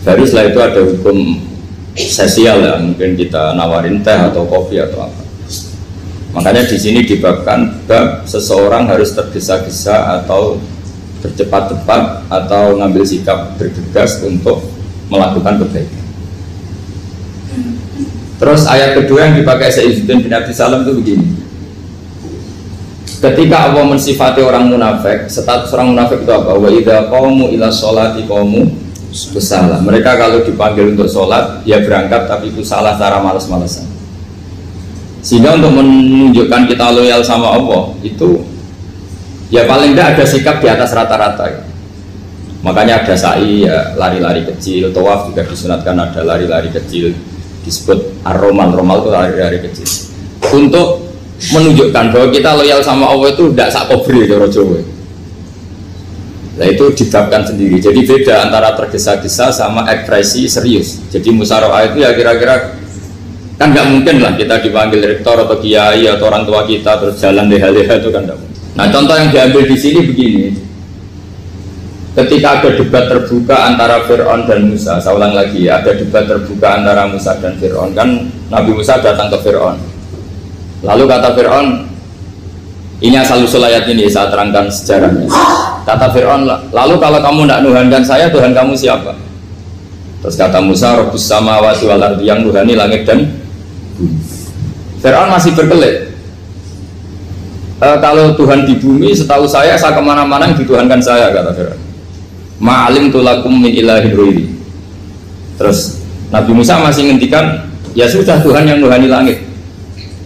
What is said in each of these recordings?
Baru setelah itu ada hukum sosial ya, mungkin kita nawarin teh atau kopi atau apa. Makanya di sini dibabkan bab seseorang harus tergesa-gesa atau bercepat-cepat atau ngambil sikap bergegas untuk melakukan kebaikan. Terus ayat kedua yang dipakai Sayyidina bin Abi Salam itu begini. Ketika Allah mensifati orang munafik, status orang munafik itu apa? Wa idza qamu ila sholati qamu kusala. Mereka kalau dipanggil untuk sholat, ya berangkat tapi kusala secara malas-malasan. Sehingga untuk menunjukkan kita loyal sama Allah itu, ya paling tidak ada sikap di atas rata-rata. Ya. Makanya ada sa'i, ya, lari-lari kecil. Tawaf juga disunatkan ada lari-lari kecil, disebut ar-romal. Romal itu lari-lari kecil. Untuk menunjukkan bahwa kita loyal sama Allah itu tidak sakobri cara Jawa. Nah itu dibabkan sendiri. Jadi beda antara tergesa-gesa sama ekspresi serius. Jadi musyawarah itu ya kira-kira kan nggak mungkin lah kita dipanggil rektor atau kiai atau orang tua kita terus jalan leha-leha itu kan nggak mungkin. Nah contoh yang diambil di sini begini. Ketika ada debat terbuka antara Fir'aun dan Musa, saya ulang lagi ya, ada debat terbuka antara Musa dan Fir'aun. Kan Nabi Musa datang ke Fir'aun. Lalu kata Fir'aun, ini asal-usul ayat ini saya terangkan sejarahnya. Kata Fir'aun, lalu kalau kamu tidak nuhankan saya, Tuhan kamu siapa? Terus kata Musa, Rabbus samawati wal ardi, yang nuhani langit dan bumi. Fir'aun masih berkelit. Kalau Tuhan di bumi, setahu saya kemana-mana yang dituhankan saya, kata Fir'aun. Ma'alim tulakum min ilahin ruiri. Terus Nabi Musa masih ngendikan, ya sudah Tuhan yang nuhani langit.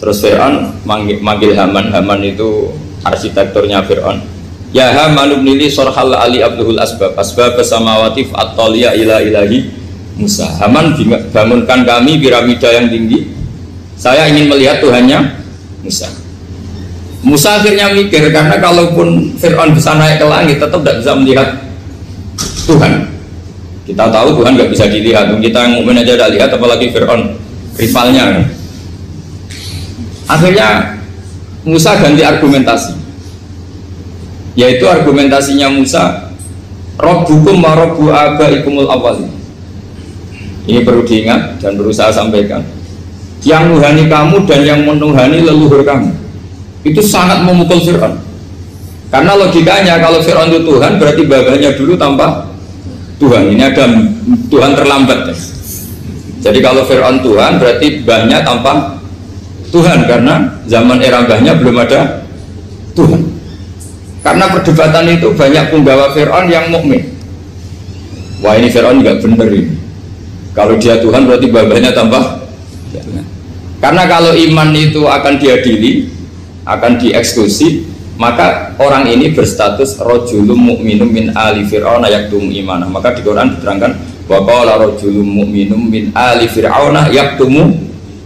Terus Fir'aun manggil Haman. Haman itu arsitekturnya Fir'aun. Ya Haman ibnili sorhal ali abduhul asbab samawati fa'attaliya ila ilahi Musa. Haman bangunkan kami piramida yang tinggi. Saya ingin melihat Tuhannya Musa. Musa akhirnya mikir, karena kalaupun Fir'aun bisa naik ke langit tetap tidak bisa melihat Tuhan. Kita tahu Tuhan nggak bisa dilihat. Kita yang mukmin aja tidak lihat, apalagi Fir'aun rivalnya. Akhirnya Musa ganti argumentasi, yaitu argumentasinya Musa, Rabbukum wa Rabbu abaikumul awwalin. Ini perlu diingat dan perlu saya sampaikan. Yang nuhani kamu dan yang menuhani leluhur kamu, itu sangat memukul Fir'aun. Karena logikanya kalau Fir'aun itu Tuhan, berarti babanya dulu tanpa Tuhan. Ini ada Tuhan terlambat. Jadi kalau Fir'aun Tuhan, berarti banyak tanpa Tuhan, karena zaman era mbahnya belum ada Tuhan. Karena perdebatan itu banyak penggawa Fir'aun yang mukmin. Wah ini Fir'aun nggak bener ini. Kalau dia Tuhan berarti babanya tambah. Karena kalau iman itu akan diadili, akan dieksekusi, maka orang ini berstatus rojulum mukminum min ali Fir'aun yaktum imanah. Maka di Quran diterangkan wa qala rojulum mukminum min ali Fir'aun yaktumu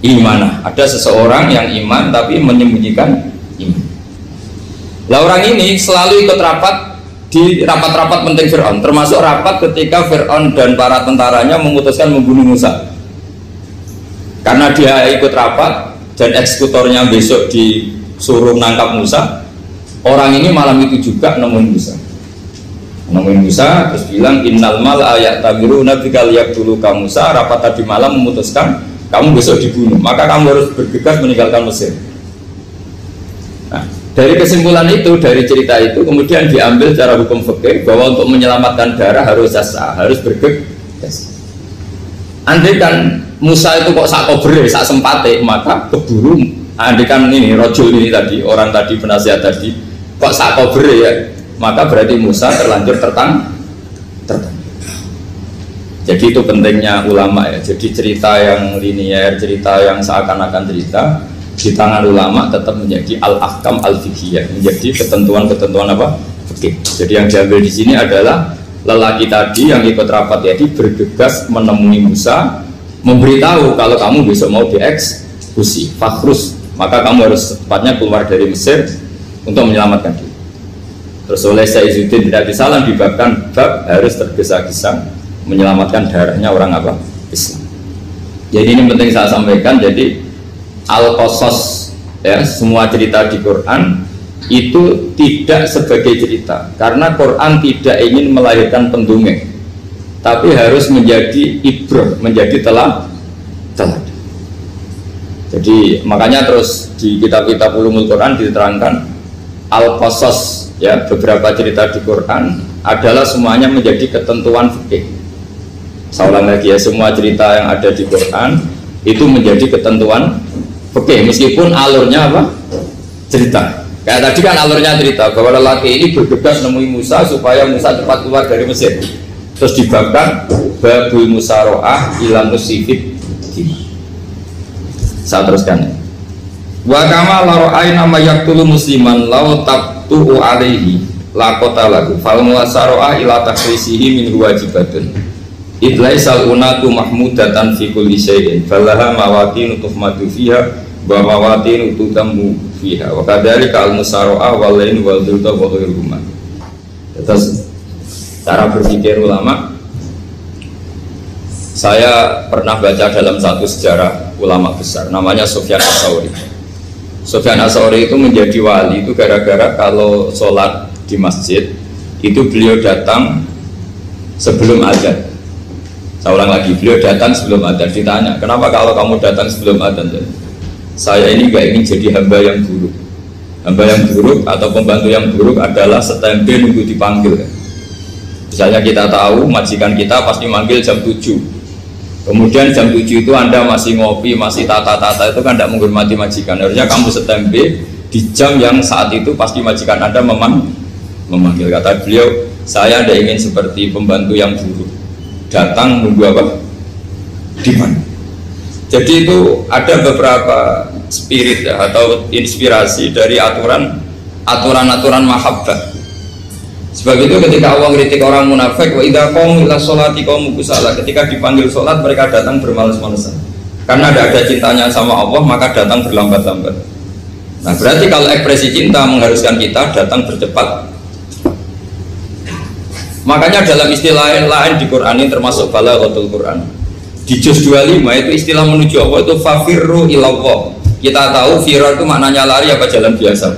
imanah. Ada seseorang yang iman tapi menyembunyikan iman. Lah orang ini selalu ikut rapat di rapat-rapat penting Fir'aun, termasuk rapat ketika Fir'aun dan para tentaranya memutuskan membunuh Musa. Karena dia ikut rapat dan eksekutornya besok disuruh nangkap Musa, orang ini malam itu juga nemuin Musa terus bilang innal mal ayat tabiru nabikal yaqtulu ka Musa. Rapat tadi malam memutuskan kamu besok dibunuh, maka kamu harus bergegas meninggalkan Mesir. Nah, dari kesimpulan itu, dari cerita itu kemudian diambil secara hukum fikih bahwa untuk menyelamatkan darah harus jasa, harus bergegas. Andai kan Musa itu kok sak kobre, sak sempate, maka keburu. Andai kan ini rojul ini tadi, orang tadi penasihat tadi, kok sak kobre ya, maka berarti Musa terlanjur tertang. Jadi itu pentingnya ulama ya. Jadi cerita yang linier, cerita yang seakan-akan cerita di tangan ulama tetap menjadi al-ahkam al-fiqhiyah, menjadi ketentuan-ketentuan apa? Fikih. Jadi yang diambil di sini adalah lelaki tadi yang ikut rapat tadi bergegas menemui Musa, memberitahu kalau kamu besok mau dieksekusi, fakhrus, maka kamu harus secepatnya keluar dari Mesir untuk menyelamatkan diri. Terus oleh Sayyidina bin Abi Salam dibabkan bab harus tergesa-gesa menyelamatkan darahnya orang apa? Islam. Jadi ini penting saya sampaikan. Jadi al-qasas ya, semua cerita di Quran itu tidak sebagai cerita, karena Quran tidak ingin melahirkan pendongeng, tapi harus menjadi ibrah, menjadi teladan. Jadi makanya terus di kitab-kitab ulumul Quran diterangkan al-qasas, ya, beberapa cerita di Quran adalah semuanya menjadi ketentuan fikih. Saya ulang lagi ya, semua cerita yang ada di Quran itu menjadi ketentuan fikih, meskipun alurnya apa? Cerita. Kayak tadi kan alurnya cerita bahwa lelaki ini bergegas nemui Musa supaya Musa cepat keluar dari Mesir. Terus dibabkan babul musaroah ilam musifid. Saya teruskan. Wa kama laro'aina ma yaqtulu musliman law tabtu'u alaihi laqata lahu fal musaroah ila takhrisihi min wajibatun. Idlaisal unatu mahmudatan fi kulli syai'in falaha mawatin tuhmadu fiha wa mawatin tutammu fiha wa kadzalika al musaroah wal lain wal dhulta wa ghairuhuma. Terus cara berpikir ulama, saya pernah baca dalam satu sejarah ulama besar namanya Sufyan Ats-Tsauri. Sufyan Ats-Tsauri itu menjadi wali itu gara-gara kalau sholat di masjid itu beliau datang sebelum adzan. Saya ulang lagi, beliau datang sebelum adzan. Ditanya, kenapa kalau kamu datang sebelum adzan? Saya ini gak ingin jadi hamba yang buruk. Hamba yang buruk atau pembantu yang buruk adalah setempe nunggu dipanggil. Misalnya kita tahu majikan kita pasti manggil jam 7. Kemudian jam 7 itu Anda masih ngopi, masih tata-tata, itu kan tidak menghormati majikan. Harusnya kamu setempe di jam yang saat itu pasti majikan Anda memanggil. Kata beliau, saya tidak ingin seperti pembantu yang buruk, datang nunggu apa? Di mana? Jadi itu ada beberapa spirit ya, atau inspirasi dari aturan-aturan mahabbah. Sebab itu ketika Allah kritik orang munafik, wa idza qamu ila sholati qamu kusala, ketika dipanggil sholat mereka datang bermalas-malasan. Karena tidak ada cintanya sama Allah, maka datang berlambat-lambat. Nah, berarti kalau ekspresi cinta mengharuskan kita datang bercepat. Makanya dalam istilah lain di Quran ini termasuk balaghatul Quran. Di juz 25 itu istilah menuju Allah itu fafirru ilallah. Kita tahu firar itu maknanya lari apa jalan biasa?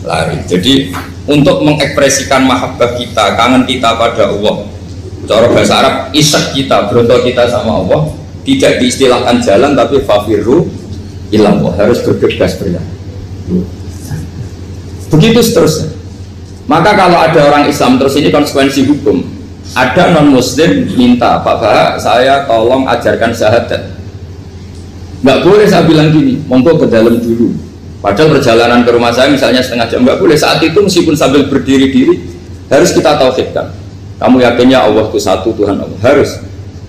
Lari. Jadi untuk mengekspresikan mahabbah kita, kangen kita pada Allah, cara bahasa Arab isak kita, berontok kita sama Allah, tidak diistilahkan jalan tapi fafirru ilallah, harus bergegas berjalan. Begitu seterusnya. Maka kalau ada orang Islam, terus ini konsekuensi hukum, ada non muslim minta, Pak Bah, saya tolong ajarkan syahadat. Nggak boleh saya bilang gini, monggo ke dalam dulu. Padahal perjalanan ke rumah saya misalnya setengah jam, nggak boleh. Saat itu meskipun sambil berdiri-diri harus kita tauhidkan. Kamu yakinnya Allah itu satu, Tuhan Allah, harus.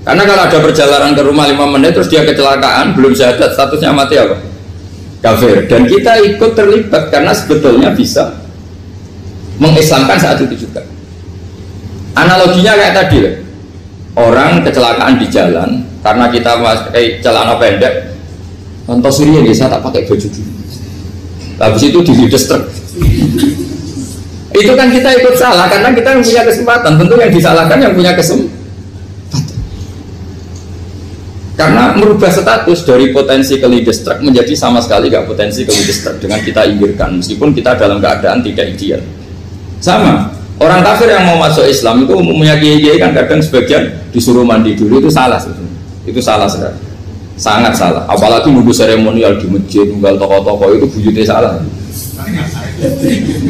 Karena kalau ada perjalanan ke rumah 5 menit terus dia kecelakaan, belum syahadat, statusnya mati apa? Kafir. Dan kita ikut terlibat karena sebetulnya bisa mengislamkan saat itu juga. Analoginya kayak tadi ya. Orang kecelakaan di jalan karena kita pakai celana pendek, contoh Syria dia saya tak pakai baju dulu. Habis itu dihides truk. Itu kan kita ikut salah karena kita yang punya kesempatan. Tentu yang disalahkan yang punya kesempatan. Karena merubah status dari potensi kelides truk menjadi sama sekali gak potensi kelides truk dengan kita inggirkan, meskipun kita dalam keadaan tidak ideal. Sama orang kafir yang mau masuk Islam itu umumnya kiai-kiai kan kadang sebagian disuruh mandi dulu, itu salah sebetulnya. Itu salah sekali. Sangat salah, apalagi nunggu seremonial di masjid, nunggal tokoh-tokoh itu bujutnya salah.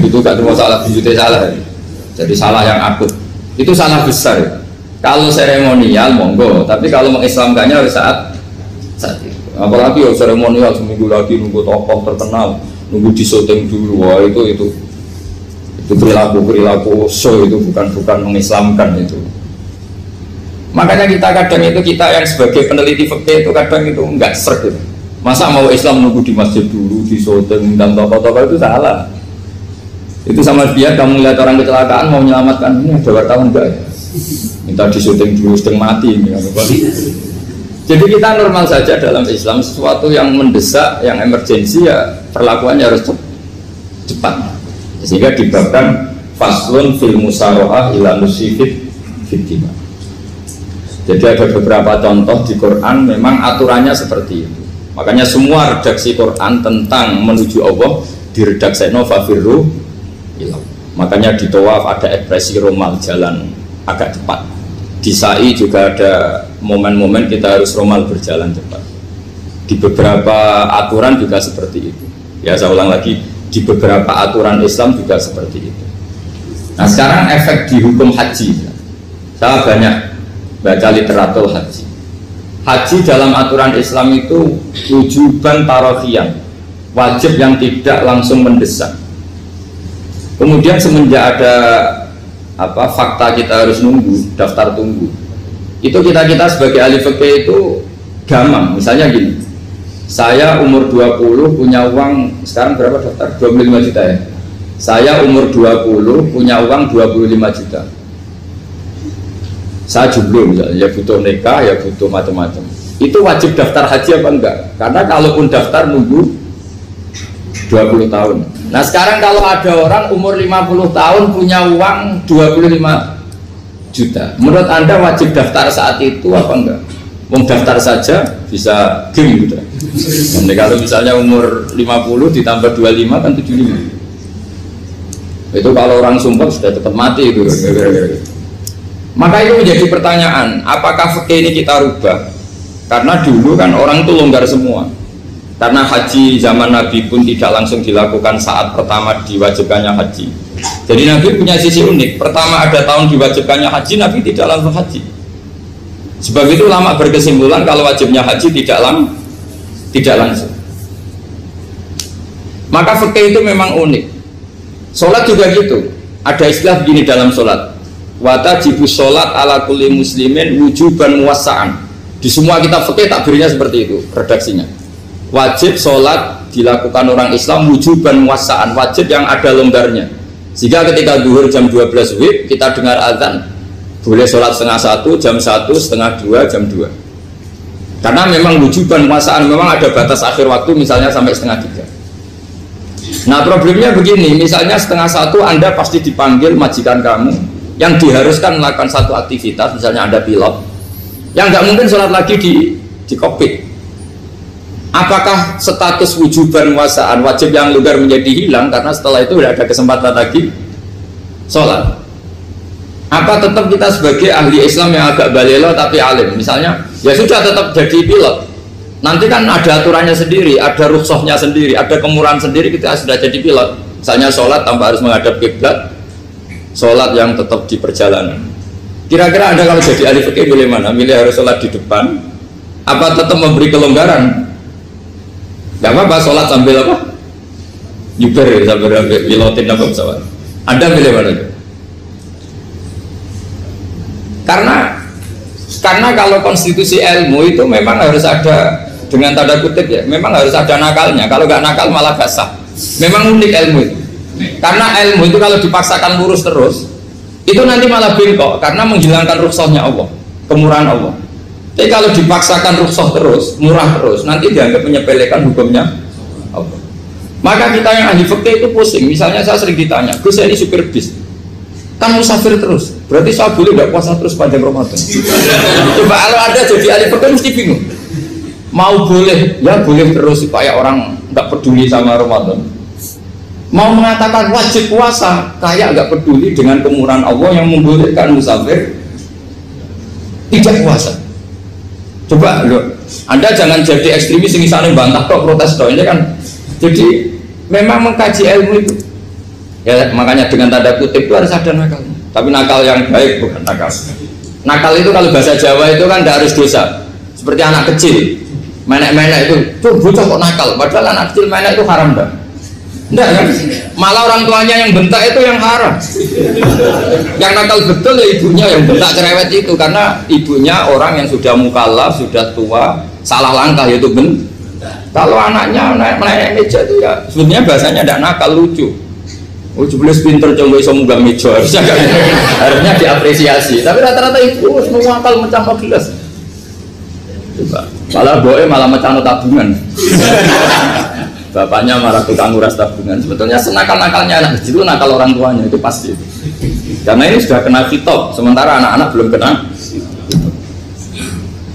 Itu gak cuma salah, bujutnya salah. Jadi salah yang akut. Itu salah besar. Kalau seremonial monggo, tapi kalau mengislamkannya harus saat itu. Apalagi seremonial seminggu lagi nunggu tokoh terkenal, nunggu di syuting dulu, wah itu perilaku show, itu bukan mengislamkan itu. Makanya kita yang sebagai peneliti fikih itu kadang itu enggak serg gitu. Masa mau Islam nunggu di masjid dulu, di syuting dan tokoh-tokoh itu salah. Itu sama dia kamu lihat orang kecelakaan mau menyelamatkan, ini ada wartawan enggak ya? Minta di syuting dulu sedang mati ini. Jadi kita normal saja dalam Islam, sesuatu yang mendesak, yang emergensi ya perlakuannya harus cepat. Sehingga dibabkan faslun fil musaroah ila musifid fitimah. Jadi ada beberapa contoh di Quran memang aturannya seperti itu. Makanya semua redaksi Quran tentang menuju Allah diredakseno fafirru ilallah. Makanya di tawaf ada ekspresi romal, jalan agak cepat. Di sa'i juga ada momen-momen kita harus romal berjalan cepat. Di beberapa aturan juga seperti itu. Ya saya ulang lagi, di beberapa aturan Islam juga seperti itu. Nah sekarang efek di hukum haji. Saya banyak baca literatur haji. Haji dalam aturan Islam itu wujuban tarofian, wajib yang tidak langsung mendesak. Kemudian semenjak ada fakta kita harus nunggu, daftar tunggu, itu kita sebagai ahli fikih itu gampang. Misalnya gini, saya umur 20 punya uang, sekarang berapa daftar? 25 juta ya. Saya umur 20 punya uang 25 juta. Saya jomblo misalnya, ya butuh nikah, ya butuh macam-macam. Itu wajib daftar haji apa enggak? Karena kalaupun daftar nunggu 20 tahun. Nah sekarang kalau ada orang umur 50 tahun punya uang 25 juta, menurut Anda wajib daftar saat itu apa enggak? Mau daftar saja bisa game gitu. Jadi kalau misalnya umur 50 ditambah 25 kan 75. Itu kalau orang sumpah sudah tetap mati itu. Maka itu menjadi pertanyaan, apakah fikih ini kita rubah? Karena dulu kan orang itu longgar semua. Karena haji zaman Nabi pun tidak langsung dilakukan saat pertama diwajibkannya haji. Jadi Nabi punya sisi unik. Pertama ada tahun diwajibkannya haji, Nabi tidak langsung haji. Sebab itu ulama berkesimpulan kalau wajibnya haji tidak langsung. Maka fikih itu memang unik. Sholat juga gitu. Ada istilah begini dalam sholat. Watajibu sholat ala kulli muslimin wujuban muwassa'an. Di semua kitab fikih takbirnya seperti itu redaksinya. Wajib sholat dilakukan orang Islam wujuban muwassa'an, wajib yang ada longgarnya. Sehingga ketika zuhur jam 12 WIB kita dengar azan, boleh sholat setengah 1, jam 1, setengah 2, jam 2. Karena memang wujuban muwassa'an, memang ada batas akhir waktu misalnya sampai setengah 3. Nah problemnya begini, misalnya setengah 1 Anda pasti dipanggil majikan kamu yang diharuskan melakukan satu aktivitas, misalnya Anda pilot, yang nggak mungkin sholat lagi di kokpit. Apakah status wujuban muwassa'an, wajib yang longgar menjadi hilang karena setelah itu tidak ada kesempatan lagi sholat? Apa tetap kita sebagai ahli Islam yang agak balelo tapi alim, misalnya ya sudah tetap jadi pilot, nanti kan ada aturannya sendiri, ada rukhsahnya sendiri, ada kemurahan sendiri, kita sudah jadi pilot. Misalnya sholat tanpa harus menghadap kiblat, sholat yang tetap di perjalanan. Kira-kira Anda kalau jadi ahli fikih milih mana? Milih harus sholat di depan apa tetap memberi kelonggaran? Gak apa-apa sholat sambil apa? Nyuper ya, sambil pilotin apa pesawat. Anda milih mana? Karena kalau konstitusi ilmu itu memang harus ada, dengan tanda kutip ya, memang harus ada nakalnya. Kalau nggak nakal malah gak sah. Memang unik ilmu itu. Karena ilmu itu kalau dipaksakan lurus terus, itu nanti malah bengkok karena menghilangkan rukhsahnya Allah, kemurahan Allah. Tapi kalau dipaksakan rukhsah terus, murah terus, nanti dianggap menyepelekan hukumnya Allah. Maka kita yang ahli fikih itu pusing. Misalnya saya sering ditanya, Gus saya ini supir bis, kan musafir terus, berarti saya boleh nggak puasa terus panjang Ramadan? Coba kalau ada jadi ahli fikih mesti bingung. Mau boleh, ya boleh terus supaya orang nggak peduli sama Ramadan. Mau mengatakan wajib puasa, kayak nggak peduli dengan kemurahan Allah yang membolehkan musafir tidak puasa. Coba loh, Anda jangan jadi ekstremis yang misalnya bantah kok protes dong, ini kan. Jadi memang mengkaji ilmu itu ya, makanya dengan tanda kutip itu harus ada nakal, tapi nakal yang baik, bukan nakal. Nakal itu kalau bahasa Jawa itu kan tidak harus dosa, seperti anak kecil menek-menek itu, tuh bocah kok nakal, padahal anak kecil menek itu haram dah. Enggak kan? Malah orang tuanya yang bentak itu yang haram. Yang nakal betul ya ibunya yang bentak cerewet itu, karena ibunya orang yang sudah mukallaf, sudah tua, salah langkah yaitu bentak. Kalau anaknya naik meja itu ya sebenarnya bahasanya tidak nakal, lucu. Oh jelas pinter coba bisa munggah meja, harusnya diapresiasi. Tapi rata-rata itu semua akal mecah gelas. Coba, malah boe malah mecah tabungan. Bapaknya marah tukang nguras tabungan. Sebetulnya senakal-nakalnya anak kecil itu nakal orang tuanya, itu pasti. Karena ini sudah kena kitab, sementara anak-anak belum kena.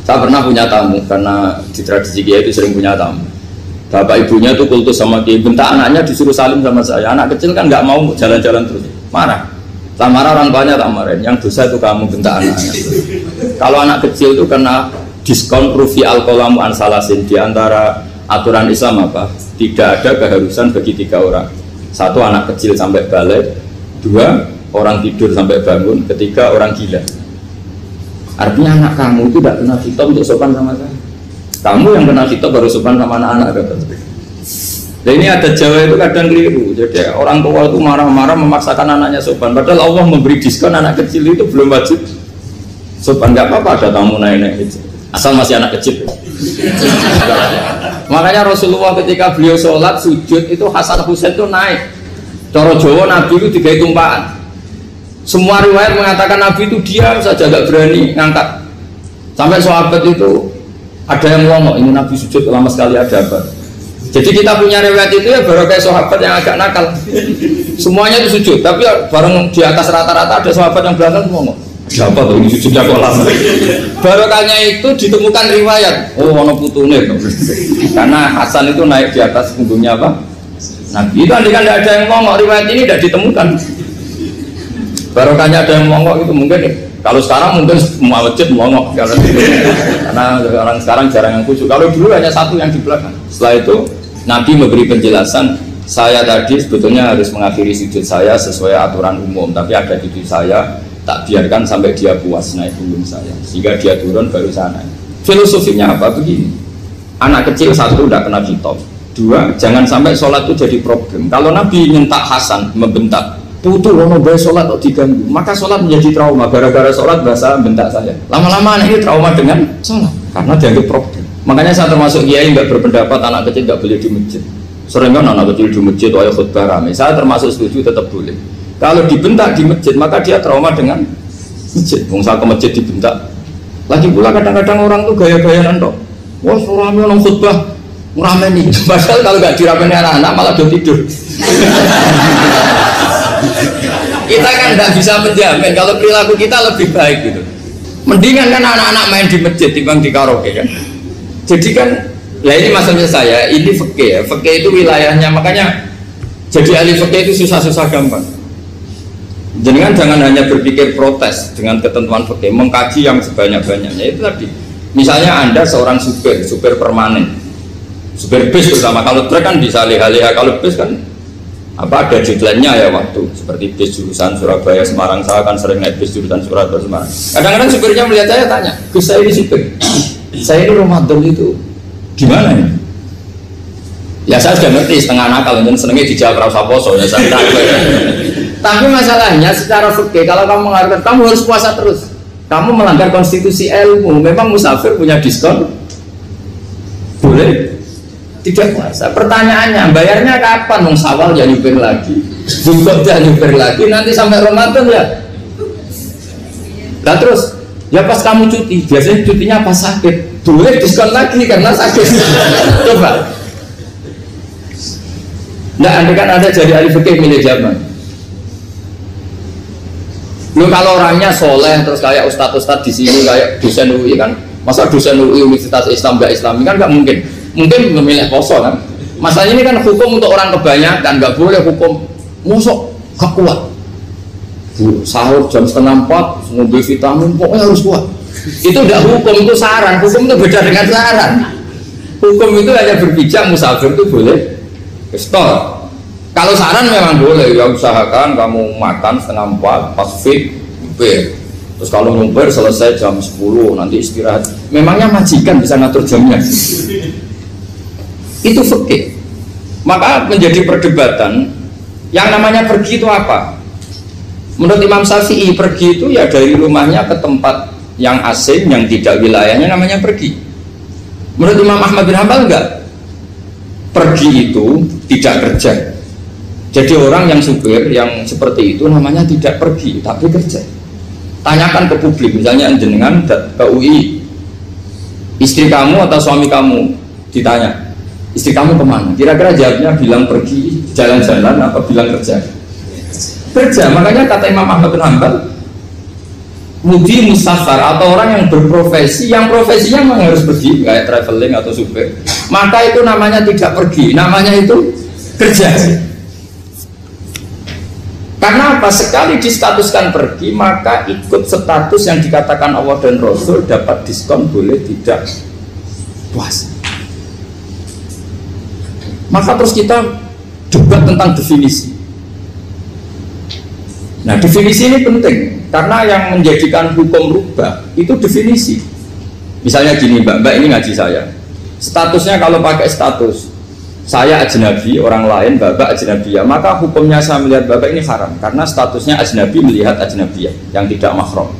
Saya pernah punya tamu, karena di tradisi Kiai itu sering punya tamu. Bapak ibunya itu kultus sama Kiai, bentak anaknya disuruh salim sama saya. Anak kecil kan nggak mau jalan-jalan terus, marah. Tak marah orang tuanya tak marahin, yang dosa itu kamu bentak anaknya. Kalau anak kecil itu kena diskon rufi al-qalamu an salasin. Di antara aturan Islam apa? Tidak ada keharusan bagi 3 orang. 1 anak kecil sampai balik, 2 orang tidur sampai bangun, 3 orang gila. Artinya anak kamu itu tidak kena khitab untuk sopan sama saya. Kamu yang kena khitab baru sopan sama anak-anak. Nah ini ada Jawa itu kadang keliru. Jadi orang tua itu marah-marah memaksakan anaknya sopan. Padahal Allah memberi diskon anak kecil itu belum wajib sopan. Gak apa-apa ada tamu naik-naik itu. Asal masih anak kecil. Makanya Rasulullah ketika beliau sholat sujud itu Hasan Husain itu naik. Cara Jawa Nabi itu 3 tumpahan. Semua riwayat mengatakan Nabi itu diam saja gak berani ngangkat. Sampai sahabat itu ada yang ngomong ini Nabi sujud lama sekali ada apa? Jadi kita punya riwayat itu ya baru kayak sahabat yang agak nakal. Semuanya itu sujud, tapi bareng di atas rata-rata ada sahabat yang belakang ngomong. Siapa tuh ini sujudnya kok lama? Barokahnya itu ditemukan riwayat. Oh, ono putune. Karena Hasan itu naik di atas punggungnya apa? Nabi itu andai ada yang ngomong riwayat ini tidak ditemukan. Barokahnya ada yang ngomong itu mungkin. Kalau sekarang mungkin semua masjid ngomong karena orang sekarang jarang yang khusyuk. Kalau dulu hanya 1 yang di belakang. Setelah itu Nabi memberi penjelasan, saya tadi sebetulnya harus mengakhiri sujud saya sesuai aturan umum, tapi ada cucu saya tak biarkan sampai dia puas naik punggung saya, sehingga dia turun baru saya naik. Filosofinya apa? Begini, anak kecil 1 tidak kena khitab, 2 jangan sampai sholat itu jadi problem. Kalau Nabi nyentak Hasan, membentak, putu lono bayi sholat kok diganggu, maka sholat menjadi trauma. Gara-gara sholat bahasa bentak saya. Lama-lama anak ini trauma dengan sholat karena dianggap problem. Makanya saya termasuk kiai nggak berpendapat anak kecil nggak boleh di masjid. Sering kan anak kecil di masjid, wajah khutbah ramai. Saya termasuk setuju tetap boleh. Kalau dibentak di masjid maka dia trauma dengan masjid. Bangsa ke masjid dibentak. Lagi pula kadang-kadang orang tuh gaya-gayaan toh. Wah suami orang khutbah ramai nih. Padahal kalau nggak diramein anak-anak malah dia tidur. Kita kan tidak bisa menjamin kalau perilaku kita lebih baik gitu. Mendingan kan anak-anak main di masjid dibanding di karaoke kan. Jadi kan, ya ini maksudnya saya, ini fikih ya. Fikih itu wilayahnya, makanya jadi ahli fikih itu susah-susah gampang. Jangan hanya berpikir protes dengan ketentuan fikih, mengkaji yang sebanyak-banyaknya. Itu tadi, misalnya Anda seorang supir permanen, supir bis terutama. Kalau truk kan bisa leha-leha, kalau bis kan apa ada deadline-nya ya waktu. Seperti bis jurusan Surabaya Semarang, saya kan sering naik bis jurusan Surabaya Semarang. Kadang-kadang supirnya melihat saya tanya, Gus saya ini supir. Saya ini Ramadan itu gimana ya? Ya saya sudah ngerti setengah nakal, dan senengnya dijawab rasa poso ya saya tahu. Tapi masalahnya secara fikih kalau kamu mengatakan kamu harus puasa terus, kamu melanggar konstitusi ilmu. Memang musafir punya diskon? Boleh tidak puasa. Pertanyaannya bayarnya kapan? Mau Syawal ya nyupir lagi, Zulhijjah ya nyupir lagi, nanti sampai Ramadan ya. Nah terus ya pas kamu cuti, biasanya cutinya pas sakit, boleh diskon lagi karena sakit. Coba. Nah, andai kan ada jadi ahli fikih milik zaman. Lu kalau orangnya soleh terus kayak ustadz-ustadz di sini kayak dosen UI kan, masa dosen UI Universitas Islam nggak Islami kan nggak mungkin. Mungkin memilih poso kan. Masalahnya ini kan hukum untuk orang kebanyakan, nggak boleh hukum musuh gak kuat. Sahur jam 3:30 ngambil vitamin pokoknya harus kuat. Itu tidak hukum, itu saran. Hukum itu beda dengan saran. Hukum itu hanya berpijak musafir itu boleh stop. Kalau saran memang boleh, ya usahakan kamu makan 3:30 pas fit nyupir. Terus kalau nyupir selesai jam 10 nanti istirahat. Memangnya majikan bisa ngatur jamnya? Itu fikih. Maka menjadi perdebatan yang namanya pergi itu apa? Menurut Imam Syafi'i pergi itu ya dari rumahnya ke tempat yang asing yang tidak wilayahnya namanya pergi. Menurut Imam Ahmad bin Hanbal enggak. Pergi itu tidak kerja. Jadi orang yang supir yang seperti itu namanya tidak pergi tapi kerja. Tanyakan ke publik, misalnya jenengan ke UI, istri kamu atau suami kamu ditanya, istri kamu kemana? Kira-kira jawabnya bilang pergi jalan-jalan apa bilang kerja? Kerja. Makanya kata Imam Ahmad bin Hanbal, mudi musafar atau orang yang berprofesi, yang profesinya memang harus pergi, kayak traveling atau supir, maka itu namanya tidak pergi, namanya itu kerja. Karena apa? Sekali distatuskan pergi, maka ikut status yang dikatakan Allah dan Rasul, dapat diskon, boleh tidak puasa. Maka terus kita debat tentang definisi. Nah, definisi ini penting karena yang menjadikan hukum rubah itu definisi. Misalnya gini, mbak ini ngaji saya, statusnya kalau pakai status saya ajnabi, orang lain bapak ajnabiyah, maka hukumnya saya melihat bapak ini haram karena statusnya ajnabi melihat ajnabiyah yang tidak mahram.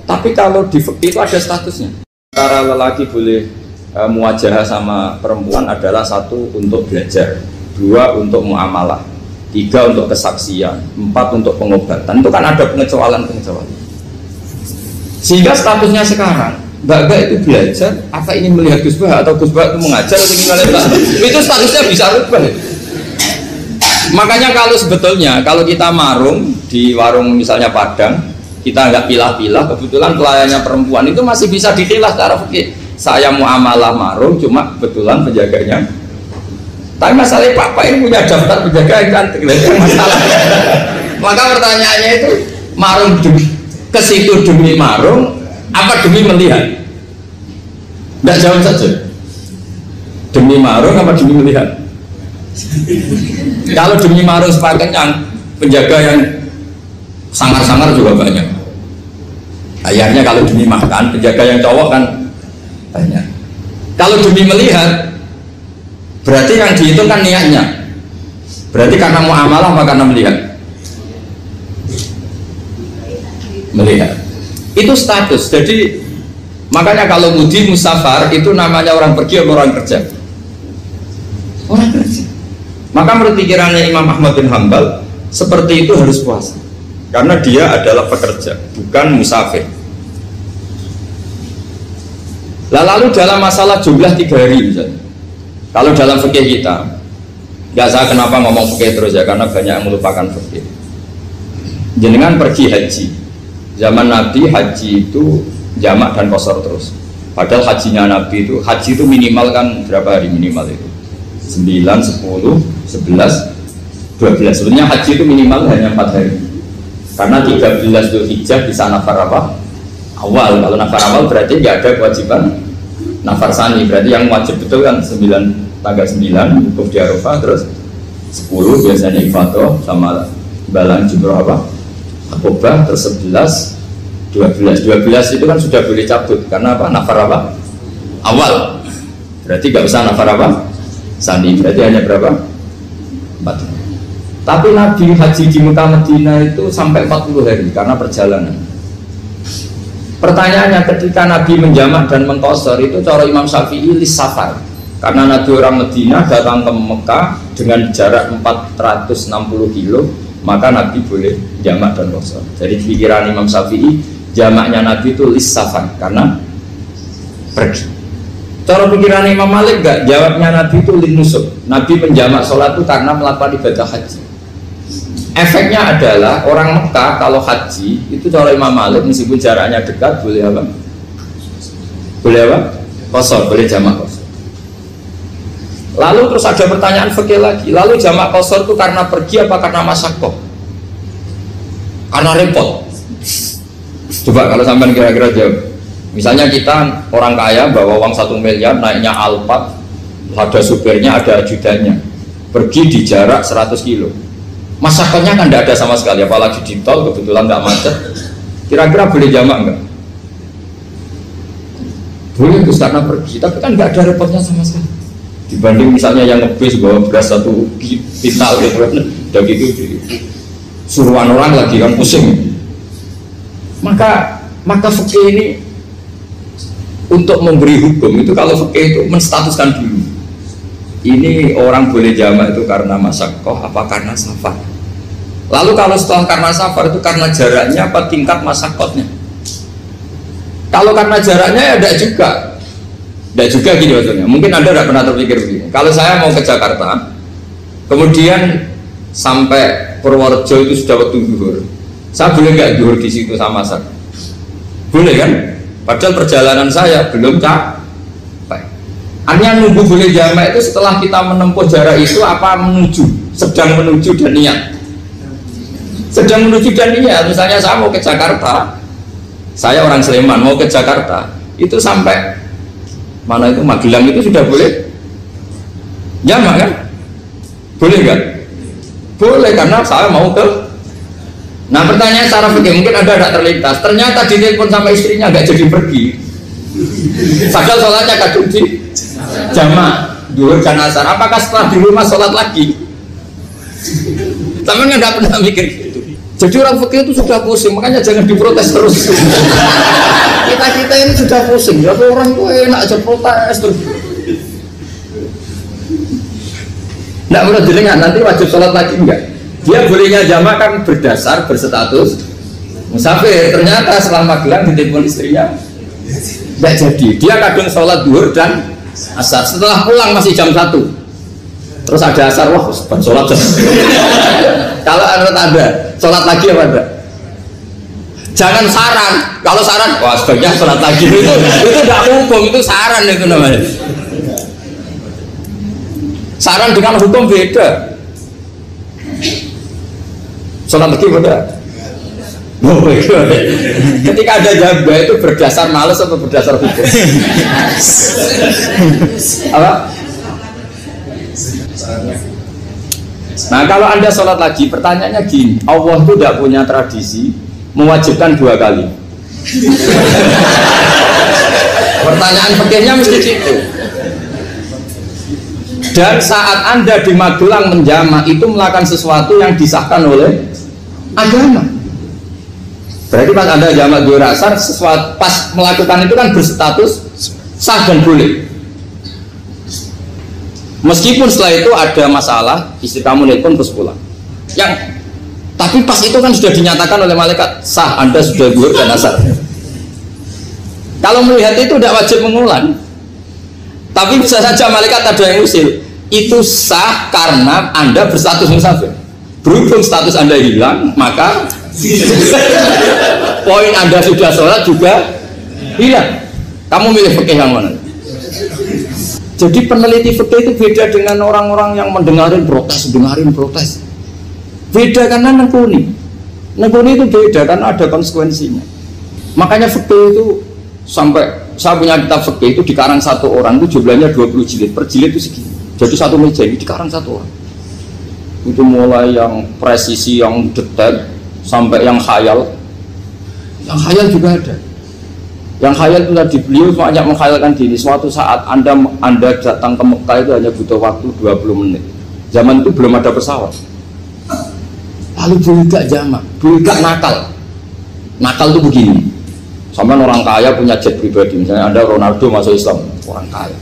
Tapi kalau di fikih itu ada statusnya. Antara lelaki boleh muwajahah sama perempuan adalah satu untuk belajar, dua untuk muamalah, tiga untuk kesaksian, empat untuk pengobatan. Itu kan ada pengecualian. Sehingga statusnya sekarang Mbak itu belajar, apa ini melihat Gus Bah atau Gus Bah itu mengajar atau gimana, itu statusnya bisa rubah. Makanya kalau sebetulnya kalau kita marung di warung misalnya Padang, kita nggak pilah-pilah, kebetulan pelayannya perempuan itu masih bisa dipilah secara fikih. Saya muamalah marung, cuma kebetulan penjaganya. Tapi masalahnya Papa ini punya daftar penjaga yang cantik, masalah. Maka pertanyaannya itu marung ke situ demi marung apa demi melihat? Tidak jawab saja. Demi marung apa demi melihat? Kalau demi marung sepakat yang penjaga yang sangar-sangar juga banyak. Akhirnya kalau demi makan, penjaga yang cowok kan banyak. Kalau demi melihat, berarti yang dihitung kan niatnya. Berarti karena muamalah apa karena melihat? Melihat. Itu status. Jadi makanya kalau mudi musafar itu namanya orang pergi atau orang kerja? Orang kerja. Maka menurut pikirannya Imam Ahmad bin Hanbal seperti itu harus puasa karena dia adalah pekerja, bukan musafir. Lalu dalam masalah jumlah 3 hari misalnya, kalau dalam fikih kita, nggak saya kenapa ngomong fikih terus ya, karena banyak yang melupakan fikih. Jenengan pergi haji, zaman Nabi haji itu jamak dan qashar terus. Padahal hajinya Nabi itu, haji itu minimal kan berapa hari minimal itu? 9, 10, 11, 12. Sebenarnya haji itu minimal hanya 4 hari. Karena 13 Dzulhijjah bisa nafar apa? Awal. Kalau nafar awal berarti nggak ada kewajiban nafar sani. Berarti yang wajib betul kan tanggal 9 wukuf di Arafah, terus 10 biasanya ifadah sama balang jumroh apa? Akobah, terus 11, 12 itu kan sudah boleh cabut karena apa? Nafar apa? Awal. Berarti nggak usah nafar apa? Sani. Berarti hanya berapa? 4. Tapi Nabi haji di Mekah Madinah itu sampai 40 hari karena perjalanan. Pertanyaannya, ketika Nabi menjamak dan mengqashar itu cara Imam Syafi'i lis safar. Karena Nabi orang Madinah datang ke Mekah dengan jarak 460 kilo, maka Nabi boleh jamak dan qashar. Jadi pikiran Imam Syafi'i, jamaknya Nabi itu lis safar karena pergi. Cara pikiran Imam Malik enggak, jawabnya Nabi itu lin nusuk. Nabi menjamak sholat itu karena melakukan ibadah haji. Efeknya adalah orang Mekah kalau haji itu cara Imam Malik meskipun jaraknya dekat boleh apa? Boleh apa? Qashar, boleh jamak qashar. Lalu terus ada pertanyaan fikih lagi. Lalu jamak qashar itu karena pergi apa karena masyaqqah? Karena repot. Coba kalau sampean kira-kira jawab. Misalnya kita orang kaya bawa uang 1 miliar, naiknya Alphard, ada supirnya, ada ajudannya, pergi di jarak 100 kilo. Masyarakatnya kan tidak ada sama sekali, apalagi di tol kebetulan nggak macet. Kira-kira boleh jamak nggak? Boleh, terus karena pergi, tapi kan nggak ada repotnya sama sekali. Dibanding misalnya yang ngebis bawa beras 1 kintal gitu, udah gitu suruhan orang lagi kan pusing. Maka fikih ini untuk memberi hukum itu, kalau fikih itu menstatuskan dulu. Ini orang boleh jamak itu karena masyaqqah apa karena safar. Lalu kalau setelah karena safar itu karena jaraknya apa tingkat masyaqqahnya. Kalau karena jaraknya ya tidak juga gini maksudnya. Mungkin Anda tidak pernah terpikir begini. Kalau saya mau ke Jakarta, kemudian sampai Purworejo itu sudah waktu zuhur, saya boleh nggak zuhur di situ sama asar? Boleh kan? Padahal perjalanan saya belum capek. Hanya nunggu boleh jamak itu setelah kita menempuh jarak itu apa menuju, sedang menuju dan niat. sedang menuju dan iya, misalnya saya mau ke Jakarta, saya orang Sleman mau ke Jakarta, itu sampai mana itu Magelang itu sudah boleh jamak kan? Boleh nggak? Boleh karena saya mau ke. Nah pertanyaan secara fikih mungkin Anda tidak terlintas. Ternyata ditelepon sama istrinya nggak jadi pergi. Padahal sholatnya kadung di jamak duhur dan asar. Apakah setelah di rumah sholat lagi? Tapi nggak pernah mikir gitu. Jadi orang fikih itu sudah pusing, makanya jangan diprotes terus. Kita ini sudah pusing. Ya orang itu enak aja protes terus. Nggak perlu didengar, nanti wajib sholat lagi enggak? Dia bolehnya jamak kan berdasar berstatus musafir. Ternyata setelah Magelang ditelepon istrinya nggak jadi. Dia kadang sholat duhur dan asar. Setelah pulang masih jam 1. Terus ada asar, wah sholat. Kalau Anda sholat lagi apa enggak? Jangan saran. Kalau saran, wah sebaiknya sholat lagi. Itu tidak hukum, itu saran itu namanya. Saran dengan hukum beda. Sholat lagi beda. Oh, ketika ada jabah itu berdasar malas atau berdasar hukum? Apa? Nah kalau Anda sholat lagi, pertanyaannya gini, Allah itu tidak punya tradisi mewajibkan 2 kali. Pertanyaan fikihnya mesti gitu. Dan saat Anda di Magelang menjamak itu melakukan sesuatu yang disahkan oleh agama. Berarti pas Anda jamak duhur asar, sesuatu pas melakukan itu kan berstatus sah dan boleh. Meskipun setelah itu ada masalah, istri kamu nelpon terus pulang. Tapi pas itu kan sudah dinyatakan oleh malaikat sah, Anda sudah duhur dan asar. Kalau melihat itu tidak wajib mengulang. Tapi bisa saja malaikat ada yang usil. Itu sah karena Anda berstatus musafir. Berhubung status Anda hilang, maka poin Anda sudah sholat juga hilang. Kamu milih fikih yang mana? Jadi peneliti fikih itu beda dengan orang-orang yang dengarin protes. Beda karena nekuni itu beda karena ada konsekuensinya. Makanya fikih itu sampai saya punya kitab fikih itu dikarang satu orang itu jumlahnya 20 jilid, per jilid itu segini. Jadi satu meja ini dikarang satu orang. Itu mulai yang presisi, yang detail, sampai yang khayal. Yang khayal juga ada. Yang khayal itu tadi beliau banyak menghayalkan diri. Suatu saat Anda datang ke Mekah itu hanya butuh waktu 20 menit. Zaman itu belum ada pesawat. Lalu budak jamak, budak nakal. Nakal itu begini. Sama orang kaya punya jet pribadi, misalnya Anda Ronaldo masuk Islam, orang kaya.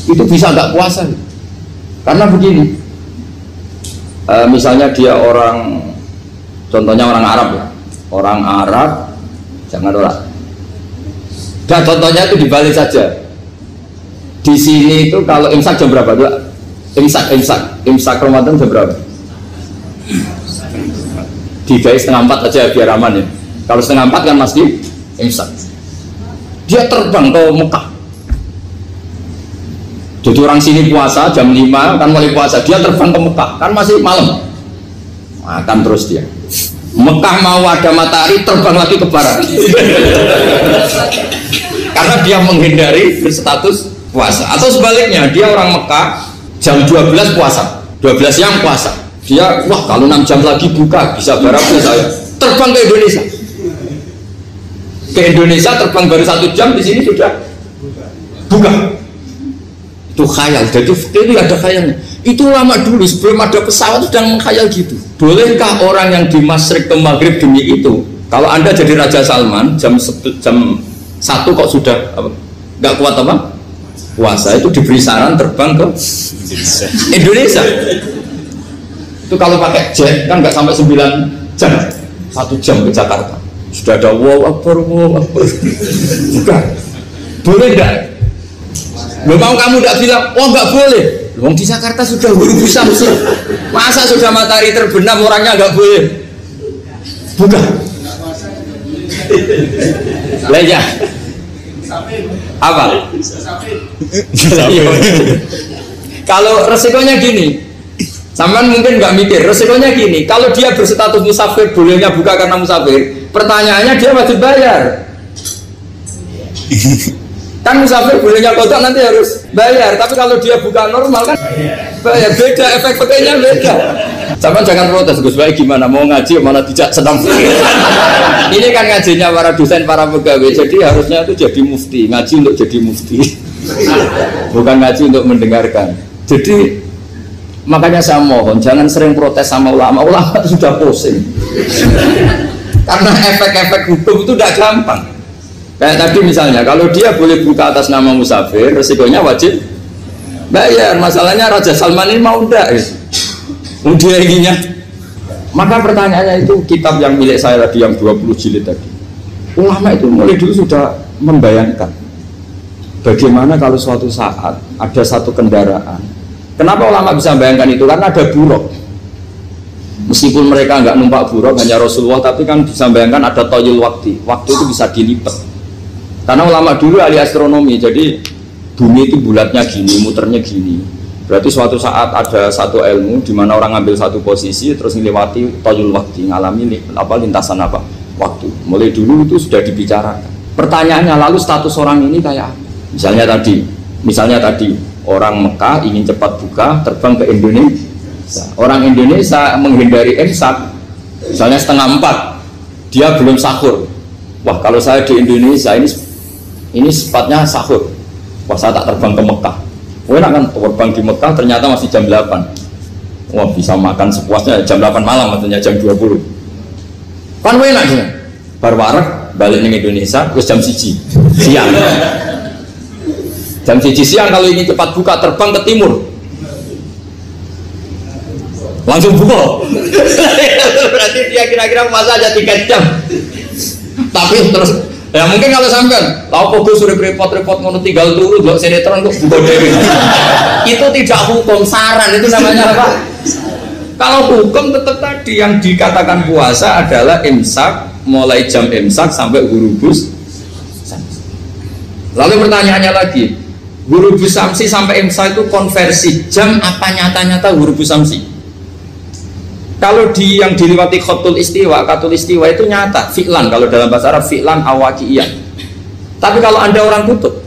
Itu bisa nggak puasa. Karena begini, misalnya dia contohnya orang Arab ya, orang Arab, jangan orang. Dan contohnya itu dibalik saja. Di sini itu kalau imsak jam berapa? Imsak Ramadan jam berapa? 3:30 aja biar aman ya. Kalau 3:30 kan masih imsak. Dia terbang ke Mekah. Jadi orang sini puasa jam 5 kan mulai puasa, dia terbang ke Mekah kan masih malam, makan terus dia. Mekah mau ada matahari terbang lagi ke barat. Karena dia menghindari berstatus puasa. Atau sebaliknya, dia orang Mekah jam 12 puasa, 12 siang puasa. Dia wah kalau 6 jam lagi buka bisa barat saya. Terbang ke Indonesia. Ke Indonesia terbang baru 1 jam, di sini sudah buka. Itu khayal. Jadi itu ada khayalnya. Itu lama dulu sebelum ada pesawat sedang mengkhayal gitu. Bolehkah orang yang di Masyrik ke Maghrib demi itu? Kalau Anda jadi Raja Salman jam 1 kok sudah nggak kuat apa? Puasa, itu diberi saran terbang ke Indonesia. Itu kalau pakai jet kan nggak sampai 9 jam, 1 jam ke Jakarta. Sudah ada wow akbar. Bukan. Boleh nggak? Belum mau kamu tidak bilang, oh nggak boleh. Wong di Jakarta sudah buru bisa sih. Masa sudah matahari terbenam orangnya nggak boleh? Bukan. Leja. Apa? Kalau resikonya gini, Sampean mungkin nggak mikir, resikonya gini, kalau dia berstatus musafir, bolehnya buka karena musafir, pertanyaannya dia wajib bayar. Kan musafir bolehnya kodok nanti harus bayar, tapi kalau dia buka normal kan bayar, beda, efek pakainya beda. Sampean jangan protes, Gus Baik gimana, mau ngaji mana tidak sedang. Ini kan ngajinya para dosen, para pegawai, jadi harusnya itu jadi mufti, ngaji untuk jadi mufti. Bukan ngaji untuk mendengarkan. Jadi makanya saya mohon jangan sering protes sama ulama itu sudah pusing. Karena efek-efek hukum itu tidak gampang. Kayak tadi misalnya kalau dia boleh buka atas nama musafir, resikonya wajib bayar. Masalahnya Raja Salman ini mau enggak dia inginnya. Maka pertanyaannya itu kitab yang milik saya tadi yang 20 jilid tadi, ulama itu mulai dulu sudah membayangkan bagaimana kalau suatu saat ada satu kendaraan. Kenapa ulama bisa membayangkan itu? Karena ada buruk. Meskipun mereka nggak numpak buruk, hanya Rasulullah, tapi kan bisa membayangkan ada toyil waktu. Waktu itu bisa dilipat. Karena ulama dulu ahli astronomi, jadi bumi itu bulatnya gini, muternya gini. Berarti suatu saat ada satu ilmu di mana orang ambil satu posisi terus melewati toyil waktu, ngalami lintasan waktu. Mulai dulu itu sudah dibicarakan. Pertanyaannya lalu status orang ini kayak apa? Misalnya tadi orang Mekah ingin cepat buka terbang ke Indonesia. Orang Indonesia menghindari imsak, misalnya 3:30, dia belum sahur. Wah kalau saya di Indonesia ini sifatnya sahur. Wah saya tak terbang ke Mekah. Wah kan terbang di Mekah ternyata masih jam 8. Wah bisa makan sepuasnya jam 8 malam, maksudnya jam 20. Kan enak juga. Baru warak balik ke Indonesia terus jam 1 siang. Jam 1 siang kalau ingin cepat buka terbang ke timur langsung buka. Berarti dia kira-kira masa aja 3 jam. Tapi terus ya mungkin kalau sampean tahu kok suruh repot-repot ngono tinggal turu blok sinetron kok buka dewe. Itu tidak hukum, saran itu namanya apa? Kalau hukum tetap tadi yang dikatakan puasa adalah imsak, mulai jam imsak sampai ghurubus. Lalu pertanyaannya lagi, ghurubus samsi sampai imsak itu konversi jam apa nyata-nyata ghurubus samsi? Kalau yang diliwati khatul istiwa itu nyata, fi'lan, kalau dalam bahasa Arab fi'lan awaqiyah. Tapi kalau Anda orang kutub,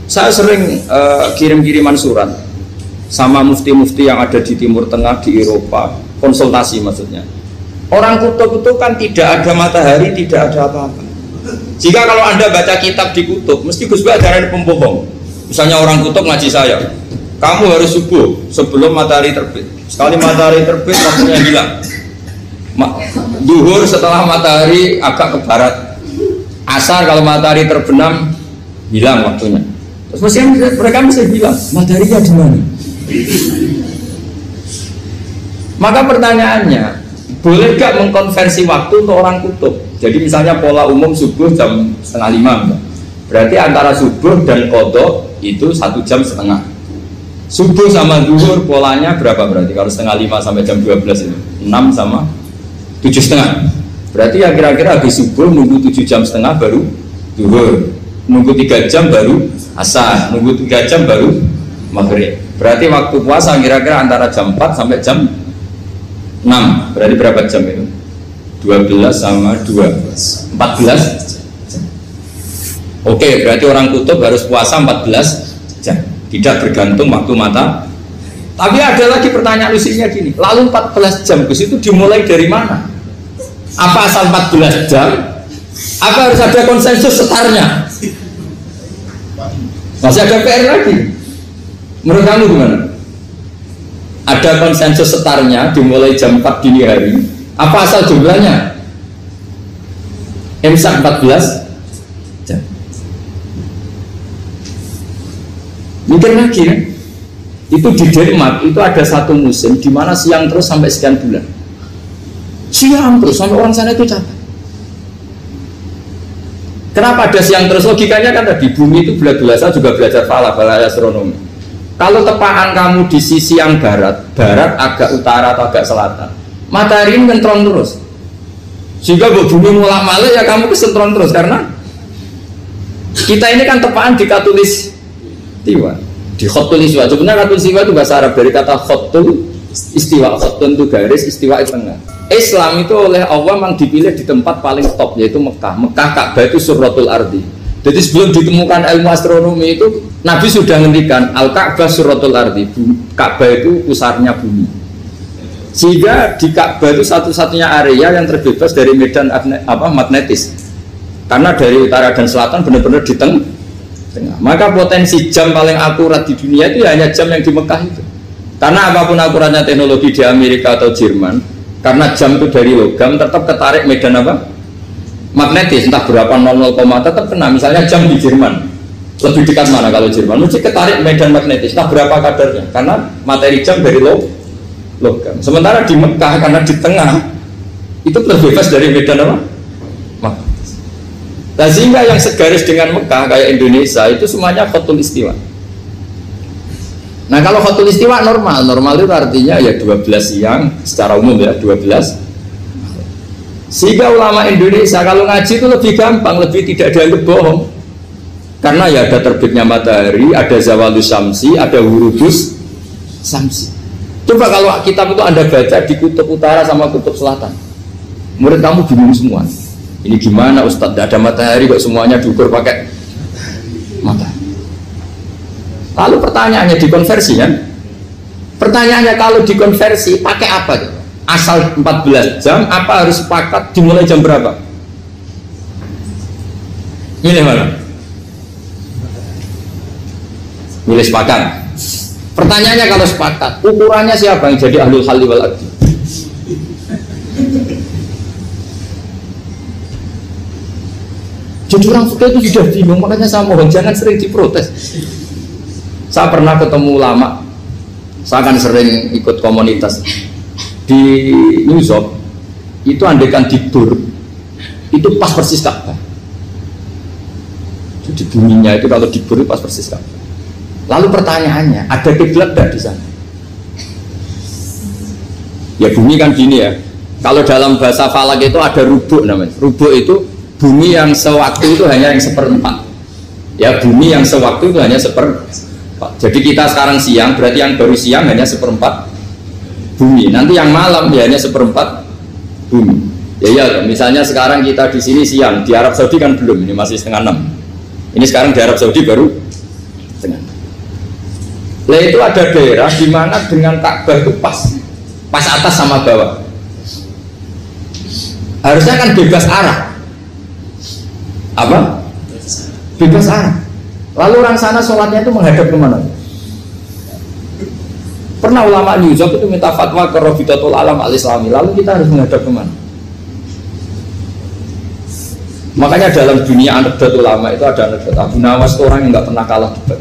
saya sering kirim-kiriman surat sama mufti-mufti yang ada di Timur Tengah, di Eropa, konsultasi maksudnya. Orang kutub itu kan tidak ada matahari, tidak ada apa-apa. Jika kalau Anda baca kitab di kutub, mesti Gus Bah ada pembohong. Misalnya orang kutub ngaji saya, kamu harus subuh sebelum matahari terbit. Sekali matahari terbit waktunya hilang. Duhur setelah matahari agak ke barat. Asar kalau matahari terbenam hilang waktunya. Terus mereka mesti bilang mataharinya di mana? Maka pertanyaannya, boleh gak mengkonversi waktu untuk orang kutub? Jadi misalnya pola umum subuh jam 4:30, berarti antara subuh dan qadha itu 1,5 jam. Subuh sama zuhur polanya berapa berarti? Kalau 4:30 sampai jam 12 itu 6 sama 7,5. Berarti ya kira-kira habis subuh nunggu 7,5 jam baru zuhur, nunggu 3 jam baru asar, nunggu 3 jam baru maghrib. Berarti waktu puasa kira-kira antara jam 4 sampai jam 6. Berarti berapa jam itu? 12 sama 2 14 jam. Oke, berarti orang kutub harus puasa 14 jam. Tidak bergantung waktu mata. Tapi ada lagi pertanyaan lucunya gini, lalu 14 jam Gus itu dimulai dari mana? Apa asal 14 jam? Apa harus ada konsensus setarnya? Masih ada PR lagi. Menurut kamu gimana? Ada konsensus setarnya dimulai jam 4 dini hari. Apa asal jumlahnya? Imsak 14 jam. Mikir lagi kan? Itu di Denmark itu ada satu musim di mana siang terus sampai sekian bulan. Siang terus sampai orang sana itu capek. Kenapa ada siang terus? Logikanya kan tadi bumi itu bulat-bulat. Saya juga belajar falak astronomi. Kalau tepaan kamu di sisi yang barat agak utara atau agak selatan, matahari ini nentron terus. Sehingga bumi mulak malik ya kamu kesentron terus karena kita ini kan tepaan di katulis tiwa. Di khotul istiwa. Sebenarnya khotul istiwa itu bahasa Arab dari kata khotul istiwa. Khotul itu garis, istiwa itu tengah. Islam itu oleh Allah memang dipilih di tempat paling top yaitu Mekah. Mekah Ka'bah itu suratul ardi. Jadi sebelum ditemukan ilmu astronomi itu Nabi sudah ngendikan Al-Ka'bah suratul ardi. Ka'bah itu pusarnya bumi. Sehingga di Ka'bah itu satu-satunya area yang terbebas dari medan magnetis. Karena dari utara dan selatan benar-benar di tengah. Maka potensi jam paling akurat di dunia itu hanya jam yang di Mekah itu. Karena apapun akuratnya teknologi di Amerika atau Jerman, karena jam itu dari logam tetap ketarik medan apa? Magnetis, entah berapa 00, tetap kena. Misalnya jam di Jerman lebih dekat mana kalau Jerman? Mesti ketarik medan magnetis, entah berapa kadarnya. Karena materi jam dari logam. Sementara di Mekah karena di tengah itu terbebas dari medan apa? Nah, sehingga yang segaris dengan Mekah kayak Indonesia itu semuanya khotul istiwa. Nah kalau khotul istiwa normal itu artinya ya 12 siang secara umum ya 12. Sehingga ulama Indonesia kalau ngaji itu lebih gampang, lebih tidak dianggap bohong. Karena ya ada terbitnya matahari, ada zawalus syamsi, ada wurudus syamsi. Coba kalau kitab itu Anda baca di kutub utara sama kutub selatan, murid kamu bingung semua. Ini gimana Ustadz, tidak ada matahari kok semuanya diukur pakai matahari. Lalu pertanyaannya dikonversi kan? Pertanyaannya kalau dikonversi pakai apa? Asal 14 jam, apa harus sepakat dimulai jam berapa? Milih mana? Milih sepakat. Pertanyaannya kalau sepakat, ukurannya siapa yang jadi ahlul halli wal aqdi? Jadi orang fikih itu sudah bingung, makanya saya mohon jangan sering diprotes. Saya pernah ketemu ulama, saya kan sering ikut komunitas di New York, itu andaikan tidur, itu pas persis Ka'bah. Jadi buminya itu kalau dibur pas persis Ka'bah. Lalu pertanyaannya, ada kiblat tidak di sana? Ya bumi kan gini ya, kalau dalam bahasa falak itu ada rubuk namanya. Rubuk itu bumi yang sewaktu itu hanya yang seperempat. Ya bumi yang sewaktu itu hanya seperempat. Jadi kita sekarang siang, berarti yang baru siang hanya seperempat bumi. Nanti yang malam ya hanya seperempat bumi. Ya misalnya sekarang kita di sini siang, di Arab Saudi kan belum, ini masih 5:30. Ini sekarang di Arab Saudi baru setengah. Nah itu ada daerah di mana dengan Ka'bah itu pas atas sama bawah. Harusnya kan bebas arah. Apa? Bebas arah. Lalu orang sana sholatnya itu menghadap kemana? Pernah ulama New York itu minta fatwa ke Rabitatul Alam al-Islami. Lalu kita harus menghadap kemana? Makanya dalam dunia anekdot ulama itu ada anekdot Abu Nawas itu orang yang nggak pernah kalah debat.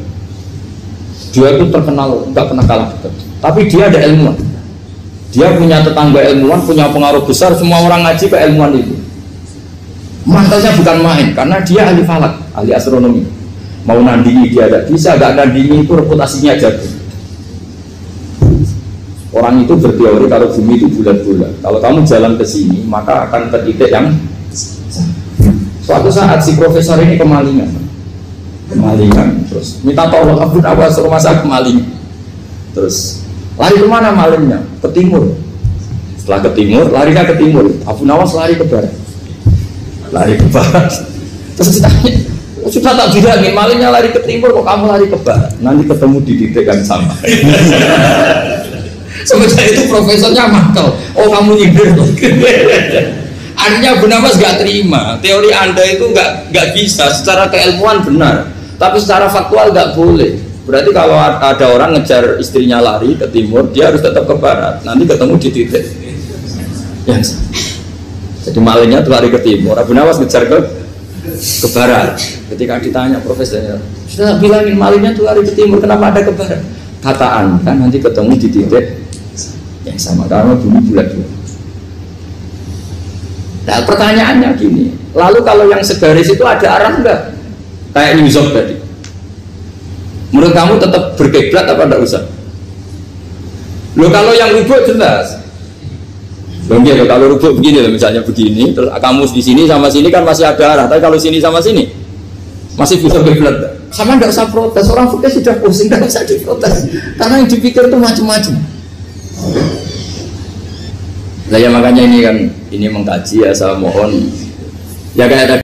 Dia itu terkenal nggak pernah kalah debat. Tapi dia ada ilmuwan. Dia punya tetangga ilmuwan, punya pengaruh besar. Semua orang ngaji ke ilmuwan itu. Mantelnya bukan main, karena dia ahli falak, ahli astronomi. Mau nandingi dia tidak bisa, gak nandingi itu reputasinya jatuh. Orang itu berteori kalau bumi itu bulat-bulat. Kalau kamu jalan ke sini, maka akan ke titik yang suatu saat si profesor ini kemalingan, terus minta tolong Abu Nawas rumah saya kemalingan. Terus lari kemana malingnya? Ke timur. Setelah ke timur, larinya ke timur. Abu Nawas lari ke barat. Lari ke barat. Terus ditanya, sudah tak bilangin malingnya lari ke timur, kok kamu lari ke barat? Nanti ketemu di titik yang sama. Sementara itu profesornya mangkel. Oh kamu nyindir loh. Artinya Abu Nawas gak terima. Teori anda itu gak bisa. Secara keilmuan benar, tapi secara faktual gak boleh. Berarti kalau ada orang ngejar istrinya lari ke timur, dia harus tetap ke barat. Nanti ketemu di titik yang sama. Jadi malingnya tuh lari ke timur, Abu Nawas ngejar ke barat. Ketika ditanya profesornya, sudah bilangin malingnya tuh lari ke timur, kenapa ada ke barat? Kata anda nanti ketemu di titik yang sama karena bumi bulat-bulat. Nah pertanyaannya gini, lalu kalau yang segaris itu ada arah enggak? Kayak New York tadi. Menurut kamu tetap berkiblat apa enggak usah? Loh kalau yang rubuk jelas. Loh kalau rubuk begini loh, misalnya begini, terus kamu di sini sama sini kan masih ada arah, tapi kalau sini sama sini masih bisa kiblat. Sama nggak usah protes, orang fikih sudah pusing, nggak usah diprotes, karena yang dipikir itu macam-macam. Nah ya makanya ini kan, ini mengkaji ya, saya mohon ya kayak tadi